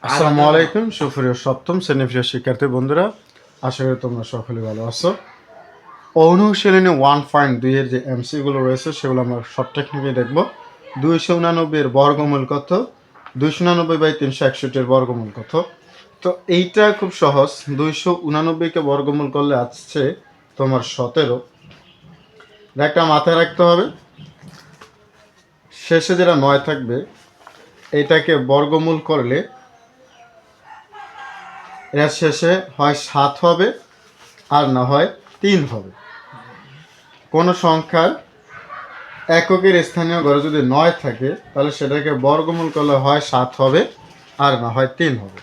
আসসালামু আলাইকুম সুপ্রিয় সপ্তম শ্রেণী প্রিয় শিক্ষার্থী বন্ধুরা, আশা করি তোমরা সকলে ভালো আছো। অনুশীলনী 1.2 এর যে এমসিগুলো রয়েছে সেগুলো আমরা শর্ট টেকনিকে দেখব। 289 এর বর্গমূল কত, 289/361 এর বর্গমূল কত। তো এইটা খুব সহজ। 289কে বর্গমূল করলে আসছে তোমার 17। একটা মাথায় রাখতে হবে, শেষে যেটা 9 থাকবে এইটাকে বর্গমূল করলে এর শেষে হয় 7 হবে আর না হয় 3 হবে। কোনো সংখ্যার এককের স্থানীয় ঘরে যদি 9 থাকে তাহলে সেটাকে বর্গমূল করলে হয় 7 হবে আর না হয় 3 হবে।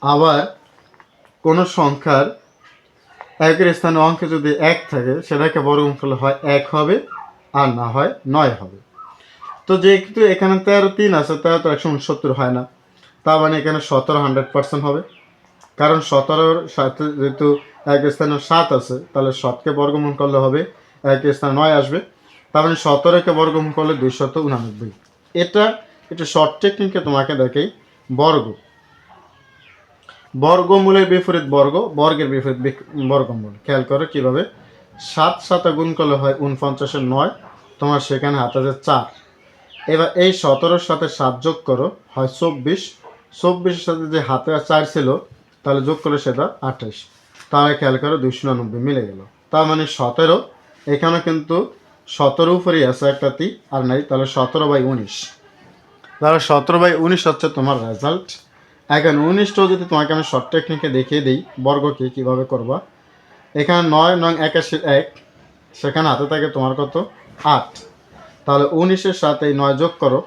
আবার কোনো সংখ্যার একের স্থানীয় অঙ্কে যদি 1 থাকে সেটাকে বর্গমূল করলে হয় 1 হবে আর না হয় 9 হবে। তো যেহেতু এখানে 13 3 আছে, 13 তো 169 হয় না, তার মানে এখানে 17 100% হবে। কারণ 17-র সাথে যেহেতু এক স্থানে 7 আছে, তাহলে 7কে বর্গমূল করলে হবে এক স্থানে 9 আসবে, তার মানে 17কে বর্গমূল করলে 289। এটা একটু শর্ট টেকনিকে তোমাকে দেখাই। বর্গমূলের বিপরীত বর্গ, বর্গের বিপরীত বর্গমূল। খেয়াল করো কীভাবে। 7 7 গুণ করলে হয় 49-এর 9, তোমার সেখানে হাতে আছে 4। এবার এই 17-র সাথে 7 যোগ করো, হয় 24। 24-এর সাথে যে হাতে 4 ছিল তাহলে যোগ করলে সেটা 28। তাহলে খেয়াল করো 289 মিলে গেল। তার মানে 17, এখানে কিন্তু 17 উপরেই আছে একটা তি আর নাই, তাহলে 17/19। তাহলে 17/19 হচ্ছে তোমার রেজাল্ট। এখন 19টাও যদি তোমাকে আমি শর্ট টেকনিকে দেখিয়ে দিই বর্গকে কীভাবে করবা। এখানে 9 9 81 1, সেখানে হাতে থাকে তোমার কত 8। তাহলে 19-এর সাথে এই 9 যোগ করো,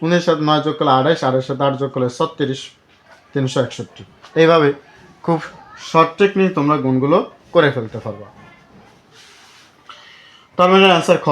19-এর সাথে 9 যোগ করলে 28, 28-এর সাথে 8 যোগ করলে 36, 361। এইভাবে খুব শর্ট টেকনিক তোমরা গুণগুলো করে ফেলতে পারবা। তার মানে অ্যান্সার খ।